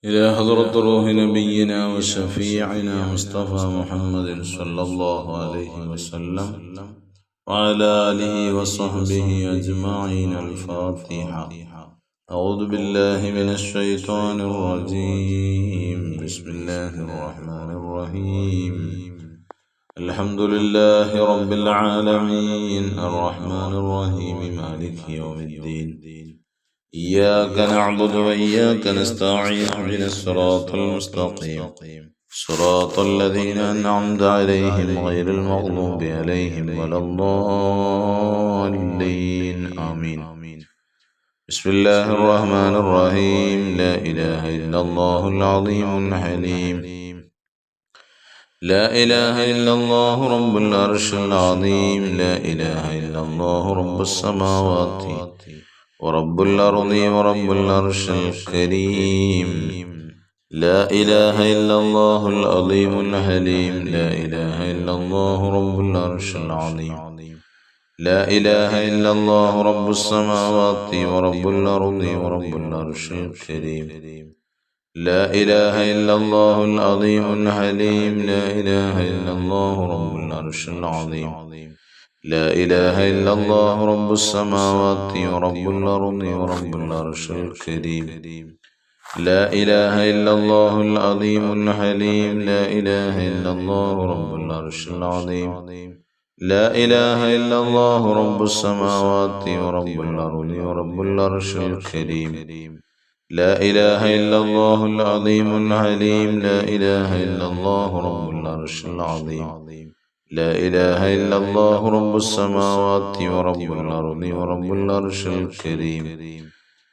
إلى حضرة روح نبينا وشفيعنا مصطفى محمد صلى الله عليه وسلم وعلى آله وصحبه أجمعين. الفاتحة. أعوذ بالله من الشيطان الرجيم. بسم الله الرحمن الرحيم. الحمد لله رب العالمين الرحمن الرحيم مالك يوم الدين. إياك نعبد وإياك نستعين. اهدنا الصراط المستقيم صراط الذين أنعمت عليهم غير المغضوب عليهم ولا الضالين. آمين. بسم الله الرحمن الرحيم. لا إله إلا الله العظيم الحليم. لا إله إلا الله رب العرش العظيم. لا إله إلا الله رب السماوات ورب الأرض ورب العرش الكريم. لا إله إلا الله العظيم الحليم. لا إله إلا الله رب العرش العظيم. لا إله إلا الله رب السماوات ورب الأرض ورب العرش الكريم. لا إله إلا الله العظيم الحليم. لا إله إلا الله رب العرش العظيم. لا إله إلا الله رب السماوات ورب الأرض ورب العرش الكريم. لا إله إلا الله العظيم الحليم. لا إله إلا الله رب العرش العظيم. لا إله إلا الله رب السماوات ورب الأرض ورب العرش الكريم. لا إله إلا الله العظيم الحليم. لا إله إلا الله رب العرش العظيم. لا إله إلا الله رب السماوات ورب الأرض ورب العرش الكريم.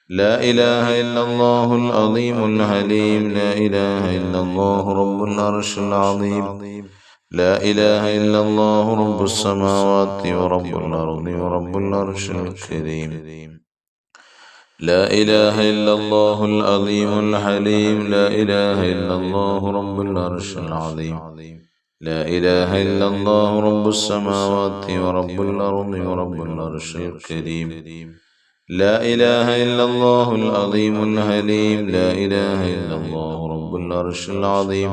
لا إله إلا الله العظيم الحليم. لا إله إلا الله رب العرش العظيم. لا إله إلا الله رب السماوات ورب الأرض ورب العرش الكريم. لا إله إلا الله العظيم الحليم. لا إله إلا الله رب العرش العظيم. لا إله إلا الله رب السماوات ورب الأرض ورب العرش الكريم. لا إله إلا الله العظيم الحليم. لا إله إلا الله رب العرش العظيم.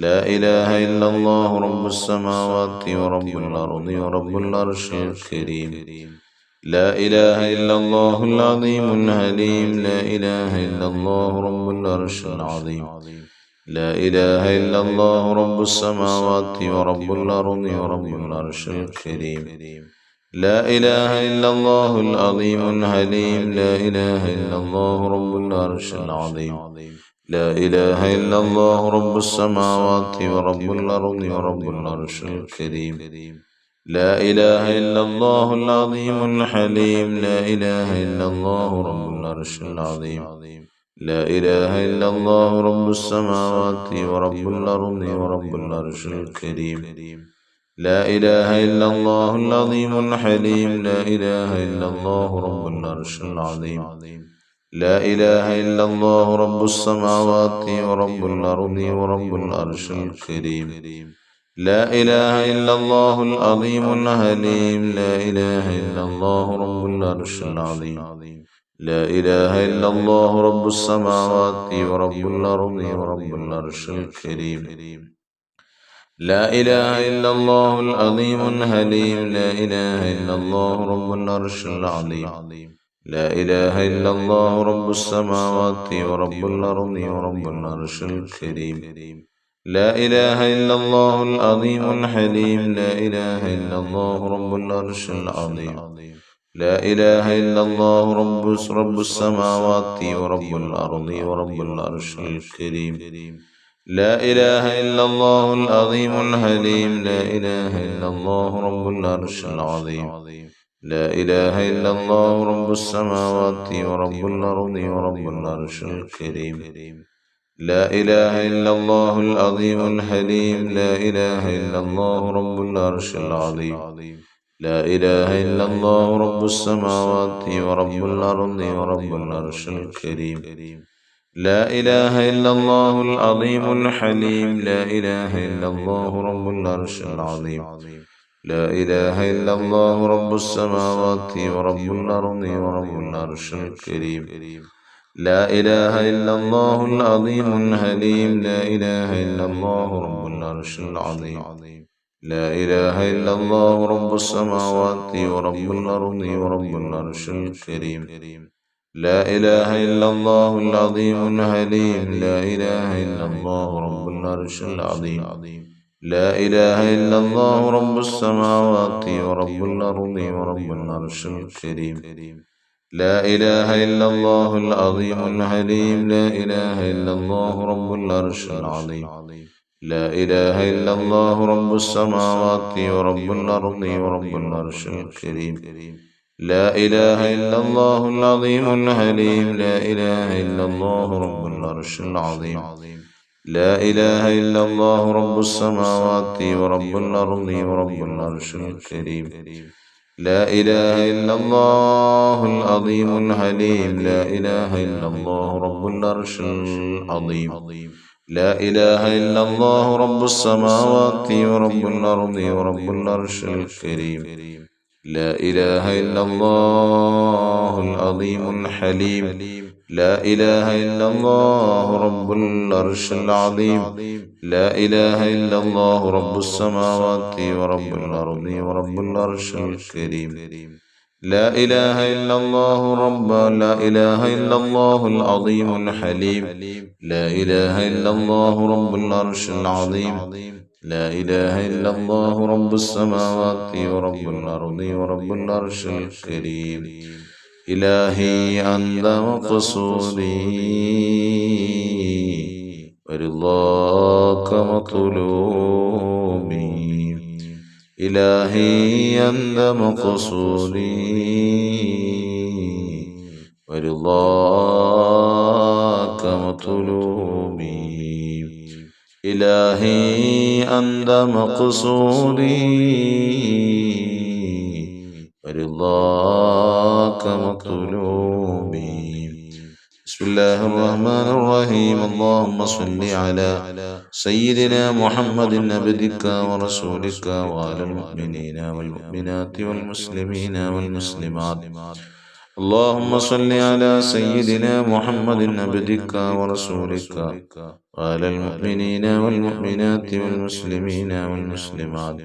لا إله إلا الله رب السماوات ورب الأرض ورب العرش الكريم. لا إله إلا الله العظيم الحليم. لا إله إلا الله رب العرش العظيم. لا إله إلا الله رب السماوات ورب الأرض ورب العرش الكريم. لا إله إلا الله العظيم الحليم. لا إله إلا الله رب العرش العظيم. لا إله إلا الله رب السماوات ورب الأرض ورب العرش الكريم. لا إله إلا الله العظيم الحليم. لا إله إلا الله رب العرش العظيم. لا إله إلا الله رب السماوات ورب الأرض ورب العرش الكريم. لا إله إلا الله العظيم الحليم. لا إله إلا الله رب العرش العظيم. لا إله إلا الله رب السماوات ورب الأرض ورب العرش الكريم. لا إله إلا الله العظيم الحليم. لا إله إلا الله رب العرش العظيم. لا إله إلا الله رب السماوات ورب الأرض ورب العرش الكريم. لا إله إلا الله العظيم الحليم. لا إله إلا الله رب العرش العظيم. لا إله إلا الله رب السماوات ورب الأرض ورب العرش الكريم. لا إله إلا الله العظيم الحليم. لا إله إلا الله رب العرش العظيم. لا إله إلا الله رب السماوات ورب الأرض ورب العرش الكريم. لا إله إلا الله العظيم الحليم. لا إله إلا الله رب العرش العظيم. لا إله إلا الله رب السماوات ورب الأرض ورب العرش الكريم. لا إله إلا الله العظيم الحليم. لا إله إلا الله رب العرش العظيم. لا إله إلا الله رب السماوات ورب الأرض ورب العرش الكريم. لا إله إلا الله العظيم الحليم. لا إله إلا الله رب العرش العظيم. لا إله إلا الله رب السماوات ورب الأرض ورب العرش الكريم. لا إله إلا الله العظيم الحليم. لا إله إلا الله رب العرش العظيم. لا إله إلا الله رب السماوات ورب الأرض ورب العرش الكريم. لا إله إلا الله العظيم الحليم. لا إله إلا الله رب العرش العظيم. لا إله إلا الله رب السماوات ورب الأرض ورب العرش الكريم. لا إله إلا الله العظيم الحليم. لا إله إلا الله رب العرش العظيم. لا إله إلا الله رب السماوات ورب الأرض ورب العرش الكريم. لا إله إلا الله العظيم الحليم. لا إله إلا الله رب العرش العظيم. لا إله إلا الله رب السماوات ورب الأرض ورب العرش الكريم. لا إله إلا الله العظيم الحليم. لا إله إلا الله رب العرش العظيم. لا إله إلا الله رب السماوات ورب الأرض ورب العرش الكريم. لا إله إلا الله العظيم الحليم. لا إله إلا الله رب العرش العظيم. لا إله إلا الله رب السماوات ورب الأرض ورب العرش الكريم. لا إله إلا الله لا إله إلا الله العظيم الحليم. لا إله إلا الله رب العرش العظيم. لا إله إلا الله رب السماوات ورب الأرض ورب العرش الكريم. إلهي أنت مقصودي ورضاك مطلوبي. إلهي أنت مقصودي ورضاك مطلوبي. إلهي أنت مقصودي ورضاك مطلوبي. بسم الله الرحمن الرحيم. اللهم صل على سيدنا محمد عبدك ورسولك وعلى المؤمنين والمؤمنات والمسلمين والمسلمات. اللهم صل على سيدنا محمد عبدك ورسولك وعلى المؤمنين والمؤمنات والمسلمين والمسلمات.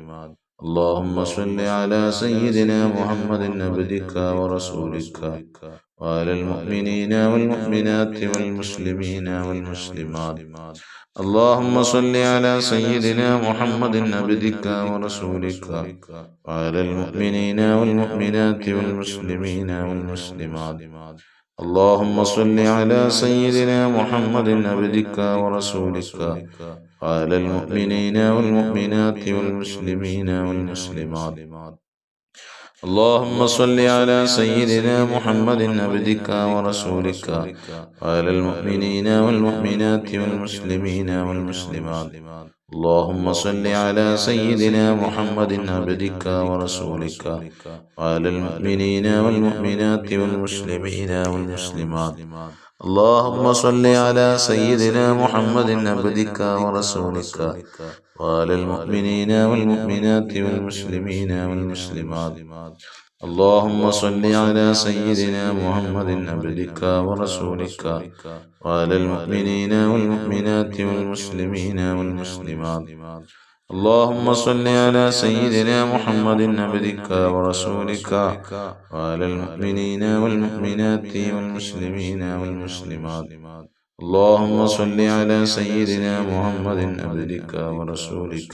اللهم صل على سيدنا محمد عبدك ورسولك وعلى المؤمنين والمؤمنات والمسلمين والمسلمات. اللهم صل على سيدنا محمد عبدك ورسولك وعلى المؤمنين والمؤمنات والمسلمين والمسلمات. اللهم صل على سيدنا محمد عبدك ورسولك وعلى المؤمنين والمؤمنات والمسلمين والمسلمات. اللهم صل على سيدنا محمد عبدك ورسولك وعلى المؤمنين والمؤمنات والمسلمين والمسلمات. اللهم صل على سيدنا محمد عبدك ورسولك وعلى المؤمنين والمؤمنات والمسلمين والمسلمات. اللهم صل على سيدنا محمد عبدك ورسولك وعلى المؤمنين والمؤمنات والمسلمين والمسلمات. اللهم صل على سيدنا محمد عبدك ورسولك وعلى المؤمنين والمؤمنات والمسلمين والمسلمات. اللهم صل على سيدنا محمد عبدك ورسولك وعلى المؤمنين والمؤمنات والمسلمين والمسلمات. اللهم صل على سيدنا محمد عبدك ورسولك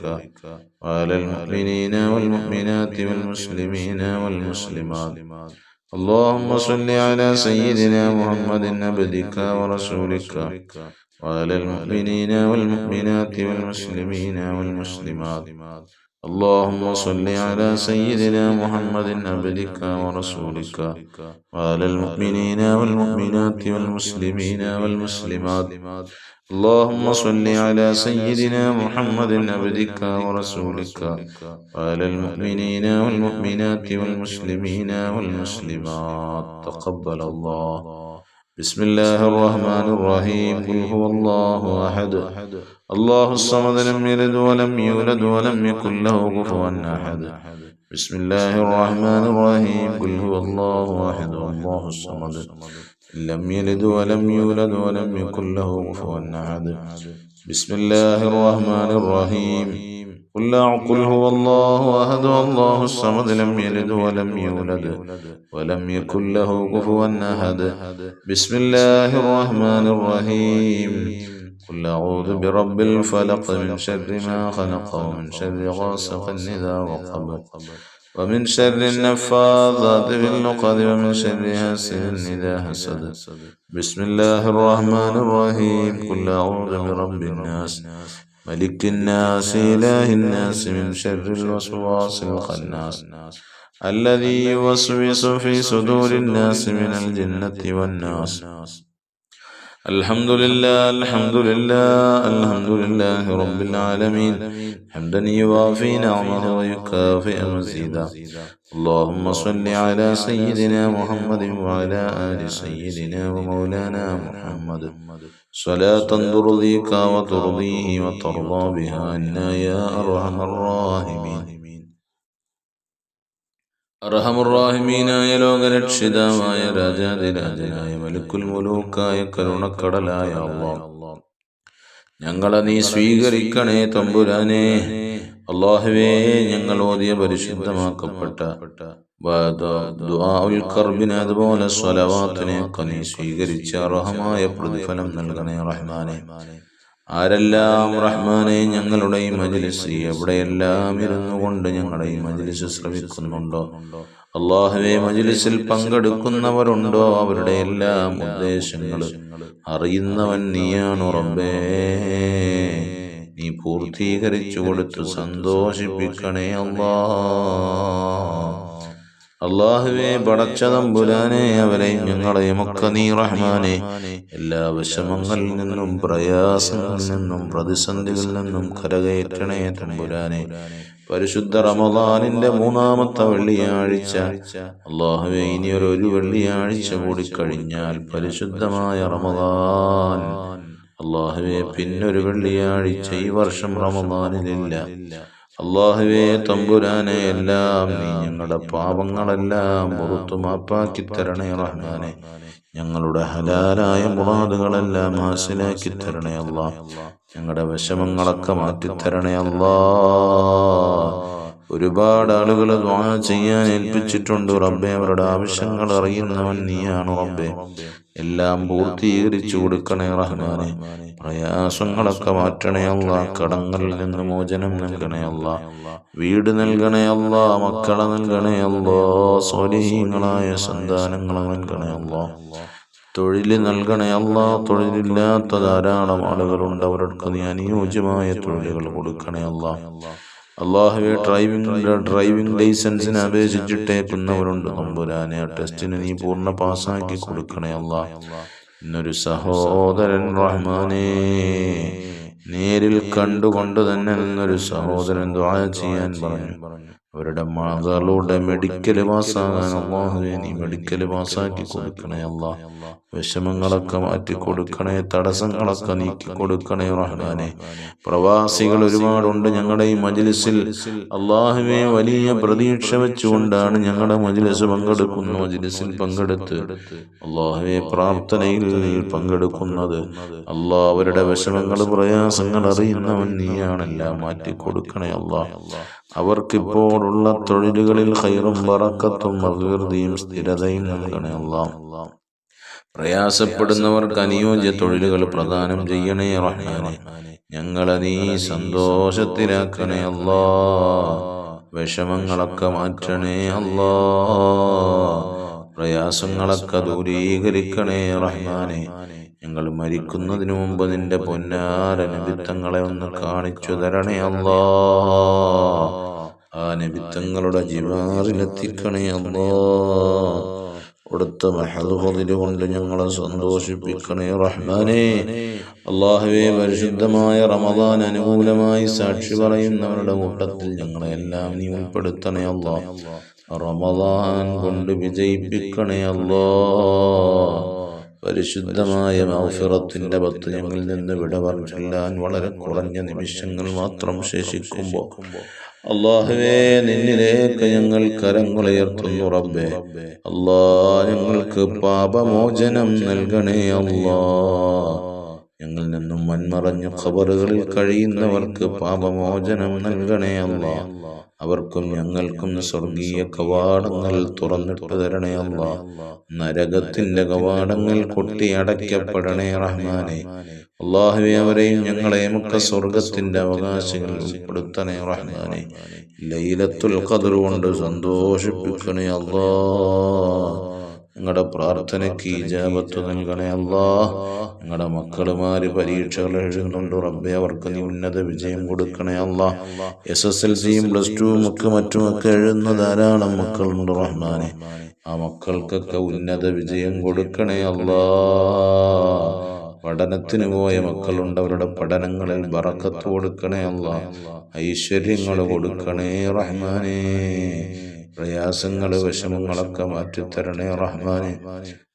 وعلى المؤمنين والمؤمنات والمسلمين والمسلمات. اللهم صل على سيدنا محمد عبدك ورسولك وعلى المؤمنين والمؤمنات والمسلمين والمسلمات. اللهم صل على سيدنا محمد عبدك ورسولك وعلى المؤمنين والمؤمنات والمسلمين والمسلمات. اللهم صل على سيدنا محمد عبدك ورسولك وعلى المؤمنين والمؤمنات والمسلمين والمسلمات. تقبل الله. بسم الله الرحمن الرحيم. قل هو الله أحد الله الصمد لم يلد ولم يولد ولم يكن له كفوا أحد. بسم الله الرحمن الرحيم. قل هو الله أحد الله الصمد لم يلد ولم يولد ولم يكن له كفوا أحد. بسم الله الرحمن الرحيم. قل هو الله أحد الله الصمد لم يلد ولم يولد ولم يكن له كفوا أحد. بسم الله الرحمن الرحيم. قل أعوذ برب الفلق من شر ما خلق ومن شر غاسق إذا وقب ومن شر النفاثات في العقد ومن شر حاسد إذا حسد. بسم الله الرحمن الرحيم. قل أعوذ برب الناس ملك الناس إله الناس من شر الوسواس الخناس الذي يوسوس في صدور الناس من الجنة والناس. الحمد لله الحمد لله الحمد لله رب العالمين حمدا يوافي نعمه ويكافئ مزيدا. اللهم صل على سيدنا محمد وعلى آل سيدنا ومولانا محمد صلاة ترضيك وترضيه وترضى بها عنا يا أرحم الراحمين. അർഹമുർറാഹിമീനായ ലോകരക്ഷിതാവായ രാജാതിരാജനായ മലിക്കുൽ മുലൂക്കായ കരുണക്കടലായ അല്ലാഹ്, ഞങ്ങളെ നീ സ്വീകരിക്കണേ തമ്പുരാനെ. അല്ലാഹുവേ, ഞങ്ങൾ ഓതിയ പരിശുദ്ധമാക്കപ്പെട്ട ദുആഉൽ ഖർബിനെ അതുപോലെ സ്വലവാത്തിനെയൊക്കെ നീ സ്വീകരിച്ച അർഹമായ പ്രതിഫലം നൽകണേ റഹ്മാനെ. ആരെല്ലാം റഹ്മാനെ ഞങ്ങളുടെ ഈ മജ്ലിസ് എവിടെയെല്ലാം ഇരുന്നു കൊണ്ട് ഞങ്ങളുടെ ഈ മജ്ലിസ് ശ്രവിക്കുന്നുണ്ടോ, അല്ലാഹുവേ, മജ്ലിസിൽ പങ്കെടുക്കുന്നവരുണ്ടോ, അവരുടെ എല്ലാം ഉദ്ദേശങ്ങൾ അറിയുന്നവൻ നീയാണ് റബ്ബേ. നീ പൂർത്തീകരിച്ചു കൊടുത്ത് സന്തോഷിപ്പിക്കണേ അല്ലാഹ്. അല്ലാഹുവേ, പടച്ച തമ്പുരാനെ, അവരെയും ഞങ്ങളെയും ഒക്കെ നീ റഹ്മാനെ എല്ലാ വിഷമങ്ങളിൽ നിന്നും പ്രയാസങ്ങളിൽ നിന്നും പ്രതിസന്ധികളിൽ നിന്നും കരകയറ്റണേ തമ്പുരാനെ. പരിശുദ്ധ റമദാനിന്റെ 3-ാമത്തെ വെള്ളിയാഴ്ച അല്ലാഹുവേ, ഇനി ഒരു വെള്ളിയാഴ്ച കൂടി കഴിഞ്ഞാൽ പരിശുദ്ധമായ റമദാൻ. അല്ലാഹുവേ, പിന്നൊരു വെള്ളിയാഴ്ച ഈ വർഷം റമദാനിലില്ല. അല്ലാഹുവേ തമ്പുരാനെ, എല്ലാം നീ ഞങ്ങളുടെ പാപങ്ങളെല്ലാം പുറത്തു മാപ്പാക്കി തരണേ റഹ്മാനെ. ഞങ്ങളുടെ ഹലാലായ മുറാദുകളെല്ലാം ഹാസിലാക്കി തരണേ അല്ലാഹ്. ഞങ്ങളുടെ വിഷമങ്ങളൊക്കെ മാറ്റിത്തരണേ അല്ലാഹ്. ഒരുപാട് ആളുകൾ ദുആ ചെയ്യാൻ ഏൽപ്പിച്ചിട്ടുണ്ട് റബ്ബേ. അവരുടെ ആവശ്യങ്ങൾ അറിയുന്നവൻ നീയാണ് റബ്ബേ. എല്ലാം പൂർത്തീകരിച്ചു കൊടുക്കണേ റഹ്മാനെ. പ്രയാസങ്ങളൊക്കെ മാറ്റണേ അല്ലാഹ്. കടങ്ങളിൽ നിന്ന് മോചനം നൽകണേ അല്ലാഹ്. വീട് നൽകണേ അല്ലാഹ്. മക്കളെ നൽകണേ അല്ലാഹ്. സ്വാലിഹീങ്ങളായ സന്താനങ്ങളെ നൽകണേ അല്ലാഹ്. തൊഴിൽ നൽകണേ അല്ലാഹ്. തൊഴിലില്ലാത്ത ധാരാളം ആളുകളുണ്ട്, അവർക്ക് നീ അനുയോജ്യമായ തൊഴിലുകൾ കൊടുക്കണേ അല്ലാഹ്. അല്ലാഹുവേ, ഡ്രൈവിംഗ് ലൈസൻസിന് അപേക്ഷിച്ചിട്ടേക്കുന്നവരുണ്ട് തമ്പുരാനെ. ആ ടെസ്റ്റിന് നീ പൂർണ്ണ പാസ്സാക്കി കൊടുക്കണേ അല്ലാഹ്. ഇന്നൊരു സഹോദരൻ റഹ്മാനെ നേരിൽ കണ്ടുകൊണ്ട് തന്നെ നിന്നൊരു സഹോദരൻ ദുആ ചെയ്യാൻ പറഞ്ഞു. അവരുടെ മകളുടെ മെഡിക്കൽ പാസ്സാകാൻ അല്ലാഹുവേ നീ മെഡിക്കൽ പാസ്സാക്കി കൊടുക്കണേ അല്ലാഹ്. വിഷമങ്ങളൊക്കെ മാറ്റി കൊടുക്കണേ, തടസ്സങ്ങളൊക്കെ നീക്കി കൊടുക്കണേ റഹ്മാനെ. പ്രവാസികൾ ഒരുപാടുണ്ട് ഞങ്ങളുടെ ഈ മജ്ലിസിൽ. അല്ലാഹുവേ, വലിയ പ്രതീക്ഷ വെച്ചുകൊണ്ടാണ് ഞങ്ങളുടെ മജ്ലിസ് പങ്കെടുക്കുന്നു, മജ്ലിസിൽ പങ്കെടുത്ത് അല്ലാഹുവേ പ്രാർത്ഥനയിൽ പങ്കെടുക്കുന്നത്. അല്ലാഹ്, അവരുടെ വിഷമങ്ങൾ പ്രയാസങ്ങൾ അറിയുന്നവൻ നീയാണെല്ലാം മാറ്റി കൊടുക്കണേ അല്ലാഹ്. അവർക്കിപ്പോഴുള്ള തൊഴിലുകളിൽ ഖൈറും ബറക്കത്തും അഭിവൃദ്ധിയും സ്ഥിരതയും നൽകണേ അല്ലാഹ്. പ്രയാസപ്പെടുന്നവർക്ക് അനുയോജ്യ തൊഴിലുകൾ പ്രദാനം ചെയ്യണേ റഹ്മാനെ. ഞങ്ങളെ നീ സന്തോഷത്തിലാക്കണേ അല്ലാഹ്. വിഷമങ്ങളൊക്കെ മാറ്റണേ അല്ലാഹ്. പ്രയാസങ്ങളൊക്കെ ദൂരീകരിക്കണേ റഹ്മാനെ. ഞങ്ങൾ മരിക്കുന്നതിനു മുമ്പ് നിന്റെ പൊന്നാര നബിത്തങ്ങളെ ഒന്ന് കാണിച്ചു തരണേ അല്ലാഹ്. ആ നബിത്തങ്ങളുടെ ജിവാറിലെത്തിക്കണേ അല്ലാഹ്. കൊടുത്ത മഹദ് കൊണ്ട് ഞങ്ങളെ സന്തോഷിപ്പിക്കണേ റഹ്മാനെ. അല്ലാഹുവേ, പരിശുദ്ധമായ റമദാൻ അനുകൂലമായി സാക്ഷി പറയുന്നവരുടെ കൂട്ടത്തിൽ ഞങ്ങളെല്ലാം നീ ഉൾപ്പെടുത്തണേ അല്ലാഹ്. റമദാൻ കൊണ്ട് വിജയിപ്പിക്കണേ അല്ലാഹ്. പരിശുദ്ധമായ മഗ്ഫിറത്തിന്റെ 10 ഞങ്ങളിൽ നിന്ന് വിട പറഞ്ഞാൻ വളരെ കുറഞ്ഞ നിമിഷങ്ങൾ മാത്രം ശേഷിക്കുമ്പോൾ അല്ലാഹുവേ നിന്നിലേക്ക് ഞങ്ങൾ കരങ്ങളുയർത്തുന്നു റബ്ബേ. അല്ലാ ഞങ്ങൾക്ക് പാപമോചനം നൽകണേ അല്ലാ. ഞങ്ങളിൽ നിന്നും മൺമറഞ്ഞ ഖബറുകളിൽ കഴിയുന്നവർക്ക് പാപമോചനം നൽകണേ അല്ലാ. അവർക്കും ഞങ്ങൾക്കും സ്വർഗീയ കവാടങ്ങൾ തുറന്നിട്ട് തരണേ അല്ലാ. നരകത്തിന്റെ കവാടങ്ങൾ കൊട്ടിയടയ്ക്കപ്പെടണേ റഹ്മാനെ. അല്ലാഹുവേ അവരെയും ഞങ്ങളെയും ഒക്കെ സ്വർഗത്തിന്റെ അവകാശികൾ ഉൾപ്പെടുത്തണേ റഹ്മാനെ. ലൈലത്തുൽ ഖദ്ർ കൊണ്ട് സന്തോഷിപ്പിക്കണേ അല്ലാ. ഞങ്ങളുടെ പ്രാർത്ഥനയ്ക്ക് ഇജാബത്ത് നൽകണേ അല്ലാ. ഞങ്ങളുടെ മക്കളുമാര് പരീക്ഷകൾ എഴുതുന്നുണ്ട് റബ്ബേ, അവർക്ക് നീ ഉന്നത വിജയം കൊടുക്കണേ അല്ലാ. SSLCയും +2 മറ്റുമൊക്കെ എഴുതുന്ന ധാരാളം മക്കളുണ്ട് റഹ്മാനെ. ആ മക്കൾക്കൊക്കെ ഉന്നത വിജയം കൊടുക്കണേ അല്ലാ. പഠനത്തിന് പോയ മക്കളുണ്ട്, അവരുടെ പഠനങ്ങളിൽ ബറക്കത്ത് കൊടുക്കണേ അല്ലാ. ഐശ്വര്യങ്ങൾ കൊടുക്കണേ റഹ്മാനെ. പ്രയാസങ്ങള് വിഷമങ്ങളൊക്കെ മാറ്റിത്തരണേ റഹ്മാനെ.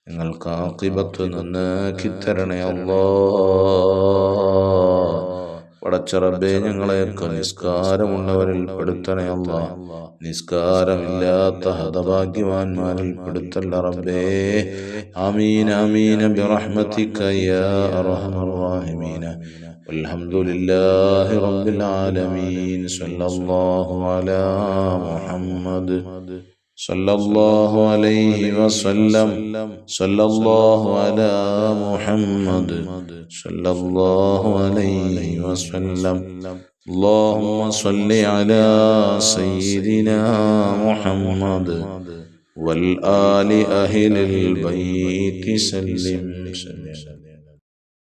ഞങ്ങൾക്ക് ആഖിബത്ത് നന്നാക്കി തരണേ അല്ലാ. പടച്ച റബ്ബേ ഞങ്ങളെയൊക്കെ നിസ്കാരമുള്ളവരിൽ പെടുത്തണേ അല്ലാ. നിസ്കാരമില്ലാത്ത ഹതഭാഗ്യവാന്മാരിൽ പെടുത്തല്ല റബ്ബേ. ആമീൻ ആമീൻ ബിറഹ്മതിക യാ അർഹമർ റഹീമീൻ. വൽഹംദുലില്ലാഹി റബ്ബിൽ ആലമീൻ. സല്ലല്ലാഹു അലാ മുഹമ്മദ് സല്ലല്ലാഹു അലൈഹി വസല്ലം. സല്ലല്ലാഹു അലാ മുഹമ്മദ് സല്ലല്ലാഹു അലൈഹി വസല്ലം. اللهم صل على سيدنا محمد والآل أهل البيت سلم.